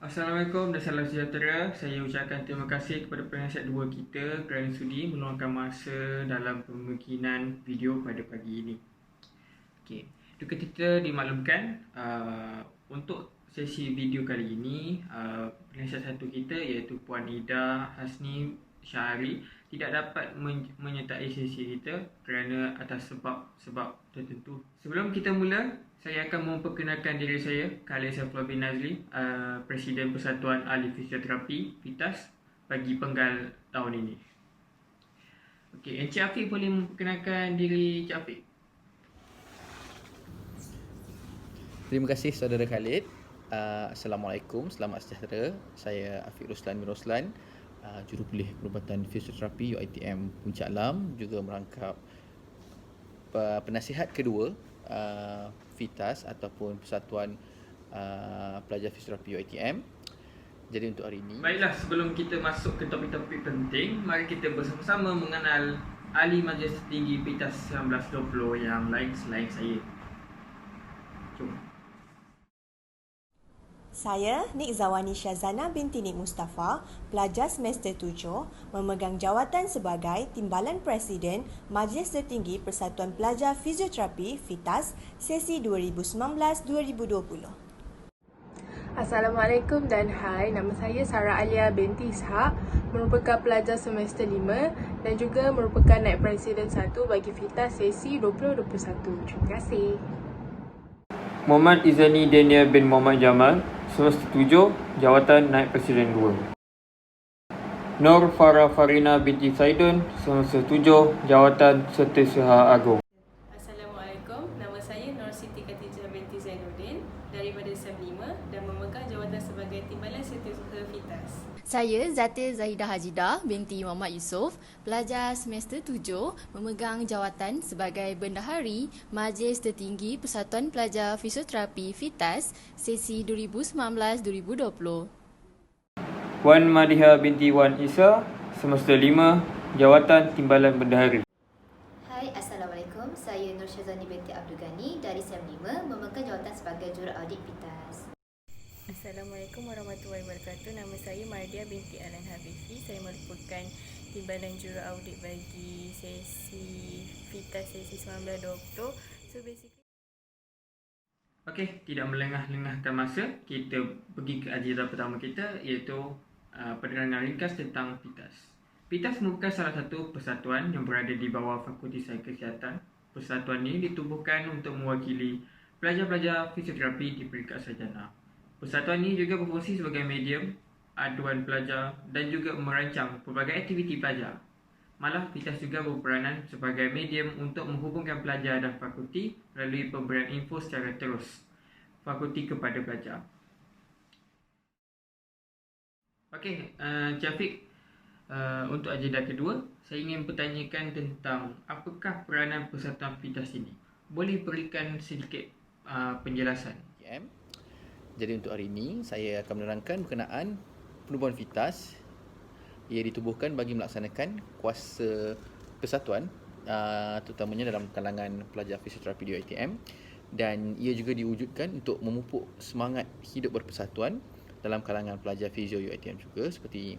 Assalamualaikum dan salam sejahtera. Saya ucapkan terima kasih kepada penasihat dua kita kerana sudi meluangkan masa dalam pembikinan video pada pagi ini. Okey, duka kita dimaklumkan untuk sesi video kali ini penasihat satu kita iaitu Puan Ida Hasni Syahari tidak dapat menyertai sesi kita kerana atas sebab tertentu. Sebelum kita mula, saya akan memperkenalkan diri saya, Khalid Saifullah bin Nazli, Presiden Persatuan Ahli Fisioterapi FITAS bagi penggal tahun ini. Okey, Encik Afiq boleh memperkenalkan diri Encik Afiq? Terima kasih saudara Khalid. Assalamualaikum, selamat sejahtera. Saya Afiq Ruslan bin Roslan, Jurukuliah Perubatan Fisioterapi UiTM Puncak Alam, juga merangkap penasihat kedua FITAS ataupun Persatuan Pelajar Fisioterapi UiTM. Jadi untuk hari ini, baiklah, sebelum kita masuk ke topik-topik penting, mari kita bersama-sama mengenal Ahli Majlis Tinggi FITAS 1920 yang lain selain saya. Jom. Saya, Nik Zawani Syazana binti Nik Mustafa, pelajar semester 7, memegang jawatan sebagai Timbalan Presiden Majlis Tertinggi Persatuan Pelajar Fisioterapi FITAS sesi 2019-2020. Assalamualaikum dan hai, nama saya Sarah Alia binti Ishak, merupakan pelajar semester 5 dan juga merupakan naib presiden 1 bagi FITAS sesi 2021. Terima kasih. Muhammad Izani Daniel bin Muhammad Jamal, semester 7, jawatan naib presiden 2. Nur Farah Farina binti Saidun, semester 7, jawatan Setiausaha Agong. Assalamualaikum, nama saya Nur Siti Khatijah binti Zainuddin daripada SEM 5 dan memegang jawatan sebagai Timbalan Setiausaha FITAS. Saya Zatil Zahidah Hajidah binti Muhammad Yusof, pelajar semester 7, memegang jawatan sebagai Bendahari Majlis Tertinggi Persatuan Pelajar Fisioterapi FITAS sesi 2019-2020. Wan Madiha binti Wan Isa, semester 5, jawatan Timbalan Bendahari. Hai, Assalamualaikum. Saya Nur Syazani binti Abdul Ghani dari SEM 5, memegang jawatan sebagai Juraaudit FITAS. Assalamualaikum warahmatullahi wabarakatuh. Nama saya Mardia binti Alan Hafifi. Saya merupakan Timbalan Juraaudit bagi sesi FITAS sesi 19-20. So basically, Okey, tidak melengah-lengahkan masa, kita pergi ke agenda pertama kita iaitu penerangan ringkas tentang FITAS. FITAS merupakan salah satu persatuan yang berada di bawah Fakulti Sains Kesihatan. Persatuan ini ditubuhkan untuk mewakili pelajar-pelajar fisioterapi di peringkat sarjana. Persatuan ini juga berfungsi sebagai medium aduan pelajar dan juga merancang pelbagai aktiviti pelajar. Malah, FITAS juga berperanan sebagai medium untuk menghubungkan pelajar dan fakulti melalui pemberian info secara terus fakulti kepada pelajar. Okey, Syafiq, untuk agenda kedua, saya ingin bertanyakan tentang apakah peranan persatuan FITAS ini. Boleh berikan sedikit penjelasan? jadi untuk hari ini saya akan menerangkan berkenaan penubuhan FITAS. Ia ditubuhkan bagi melaksanakan kuasa persatuan, terutamanya dalam kalangan pelajar fisioterapi di UiTM, dan ia juga diwujudkan untuk memupuk semangat hidup berpersatuan dalam kalangan pelajar fizio UiTM juga, seperti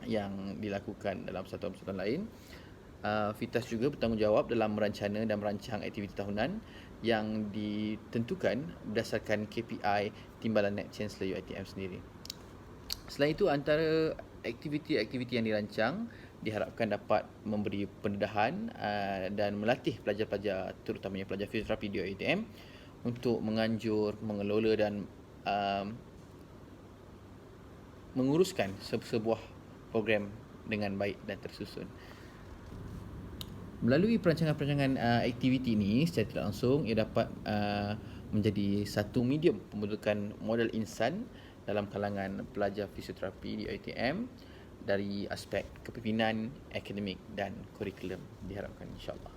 yang dilakukan dalam persatuan-persatuan lain. FITAS juga bertanggungjawab dalam merancana dan merancang aktiviti tahunan yang ditentukan berdasarkan KPI Timbalan Naib Chancellor UiTM sendiri. Selain itu, antara aktiviti-aktiviti yang dirancang diharapkan dapat memberi pendedahan dan melatih pelajar-pelajar, terutamanya pelajar fisioterapi di UiTM, untuk menganjur, mengelola dan menguruskan sebuah program dengan baik dan tersusun. Melalui perancangan-perancangan aktiviti ini, secara tidak langsung ia dapat menjadi satu medium pembentukan model insan dalam kalangan pelajar fisioterapi di UiTM dari aspek kepimpinan, akademik dan kurikulum, diharapkan insya-Allah.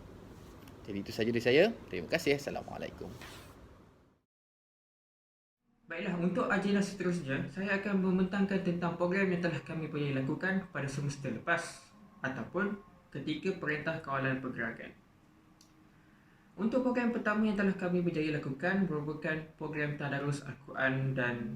Jadi itu sahaja dari saya. Terima kasih. Assalamualaikum. Baiklah, untuk agenda seterusnya, saya akan membentangkan tentang program yang telah kami pernah lakukan pada semester lepas ataupun ketika Perintah Kawalan Pergerakan. Untuk program pertama yang telah kami berjaya lakukan merupakan program Tadarus Al-Quran dan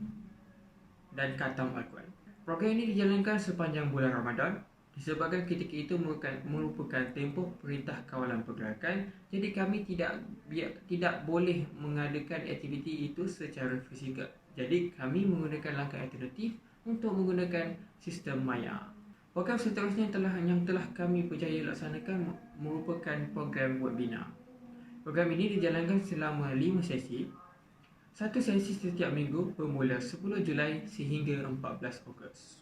dan khatam Al-Quran. Program ini dijalankan sepanjang bulan Ramadan disebabkan ketika itu merupakan tempoh perintah kawalan pergerakan, jadi kami tidak boleh mengadakan aktiviti itu secara fizikal. Jadi kami menggunakan langkah alternatif untuk menggunakan sistem maya. Program seterusnya yang telah kami berjaya laksanakan merupakan program webinar. Program ini dijalankan selama 5 sesi. Satu sesi setiap minggu bermula 10 Julai sehingga 14 Ogos.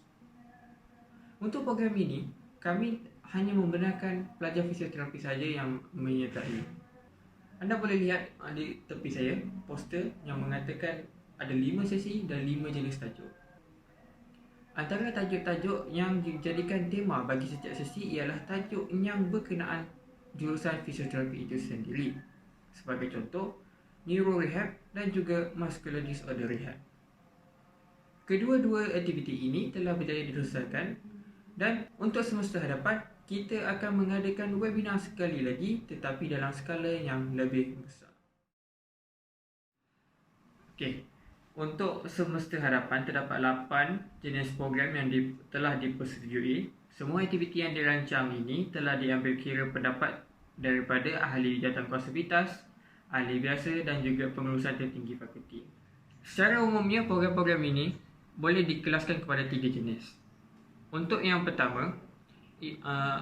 Untuk program ini, kami hanya membenarkan pelajar fisioterapi saja yang menyertai. Anda boleh lihat di tepi saya poster yang mengatakan ada 5 sesi dan 5 jenis tajuk. Antara tajuk-tajuk yang dijadikan tema bagi setiap sesi ialah tajuk yang berkenaan jurusan fisioterapi itu sendiri. Sebagai contoh, neuro rehab dan juga muscular disorder rehab. Kedua-dua aktiviti ini telah berjaya diselesaikan. Dan untuk semester hadapan, kita akan mengadakan webinar sekali lagi tetapi dalam skala yang lebih besar. Okey, untuk semester hadapan terdapat 8 jenis program yang telah dipersetujui. Semua aktiviti yang dirancang ini telah diambil kira pendapat daripada ahli jawatankuasa FITAS, ahli biasa dan juga pengurusan tertinggi fakulti. Secara umumnya, program-program ini boleh dikelaskan kepada 3 jenis. Untuk yang pertama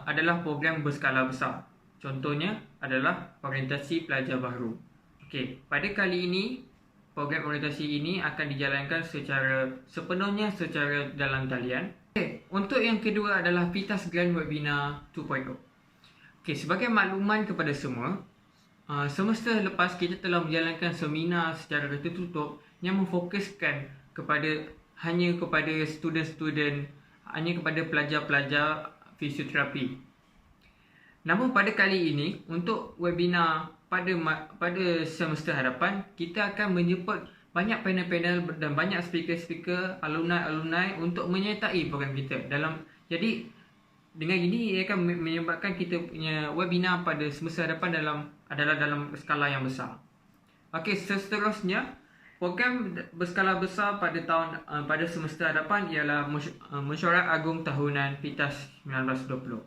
adalah program berskala besar. Contohnya adalah orientasi pelajar baru. Okey, pada kali ini program orientasi ini akan dijalankan sepenuhnya secara dalam talian. Okey, untuk yang kedua adalah FITAS Grand Webinar 2.0. Okey, sebagai makluman kepada semua, semester lepas kita telah menjalankan seminar secara tertutup yang memfokuskan hanya kepada student-student, hanya kepada pelajar-pelajar fisioterapi. Namun pada kali ini, untuk webinar pada semester hadapan, kita akan menjemput banyak panel-panel dan banyak speaker-speaker, alumni-alumni untuk menyertai program kita. Jadi dengan ini ia akan menyebabkan kita punya webinar pada semester hadapan adalah dalam skala yang besar. Okey, seterusnya program berskala besar pada semester hadapan ialah Mesyuarat Agung Tahunan FITAS 1920.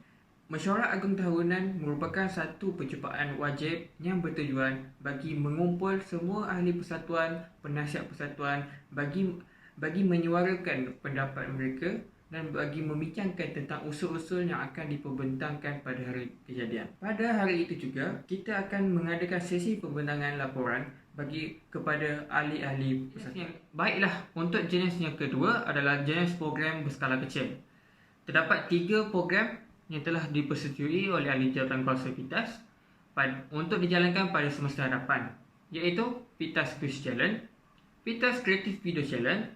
Mesyuarat Agung Tahunan merupakan satu percubaan wajib yang bertujuan bagi mengumpul semua ahli persatuan, penasihat persatuan bagi menyuarakan pendapat mereka dan bagi membincangkan tentang usul-usul yang akan diperbentangkan pada hari kejadian. Pada hari itu juga, kita akan mengadakan sesi pembentangan laporan kepada ahli-ahli persatuan. Baiklah, untuk jenis yang kedua adalah jenis program berskala kecil. Terdapat 3 program yang telah dipersetujui oleh ahli jawatankuasa FITAS untuk dijalankan pada semester hadapan, iaitu FITAS Quiz Challenge, FITAS Creative Video Challenge,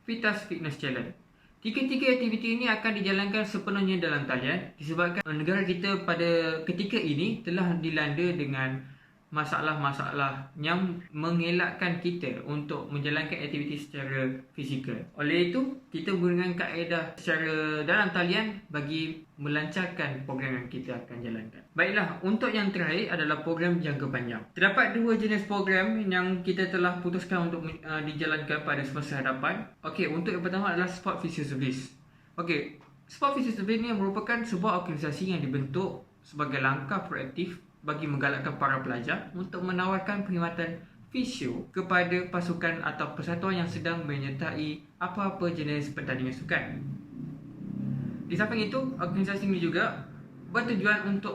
FITAS Fitness Challenge. 3 aktiviti ini akan dijalankan sepenuhnya dalam talian disebabkan negara kita pada ketika ini telah dilanda dengan masalah-masalah yang mengelakkan kita untuk menjalankan aktiviti secara fizikal. Oleh itu, kita menggunakan kaedah secara dalam talian bagi melancarkan program yang kita akan jalankan. Baiklah, untuk yang terakhir adalah program jangka panjang. Terdapat 2 jenis program yang kita telah putuskan untuk dijalankan pada semester hadapan. Okey, untuk yang pertama adalah Sport Physio Service. Okey, Sport Physio Service ini merupakan sebuah organisasi yang dibentuk sebagai langkah proaktif bagi menggalakkan para pelajar untuk menawarkan perkhidmatan fisio kepada pasukan atau persatuan yang sedang menyertai apa-apa jenis pertandingan sukan. Di samping itu, organisasi ini juga bertujuan untuk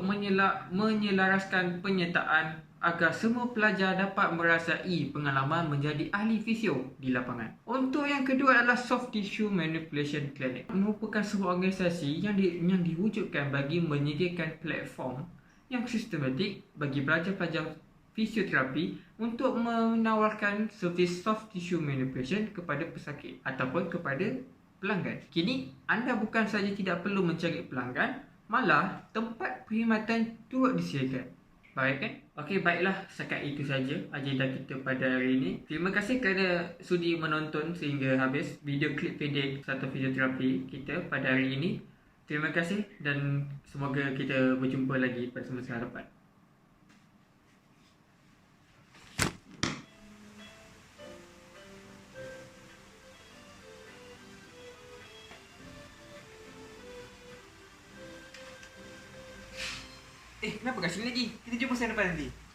menyelaraskan penyertaan agar semua pelajar dapat merasai pengalaman menjadi ahli fisio di lapangan. Untuk yang kedua adalah Soft Tissue Manipulation Clinic. Merupakan sebuah organisasi yang diwujudkan bagi menyediakan platform yang sistematik bagi pelajar-pelajar fisioterapi untuk menawarkan servis soft tissue manipulation kepada pesakit ataupun kepada pelanggan. Kini, anda bukan saja tidak perlu mencari pelanggan, malah tempat perkhidmatan turut disediakan. Baik kan? Okey, baiklah, setakat itu saja agenda kita pada hari ini. Terima kasih kerana sudi menonton sehingga habis video klip pendek satu fisioterapi kita pada hari ini. Terima kasih dan semoga kita berjumpa lagi pada semester hadapan. Kenapa kat sini lagi? Kita jumpa sana depan nanti.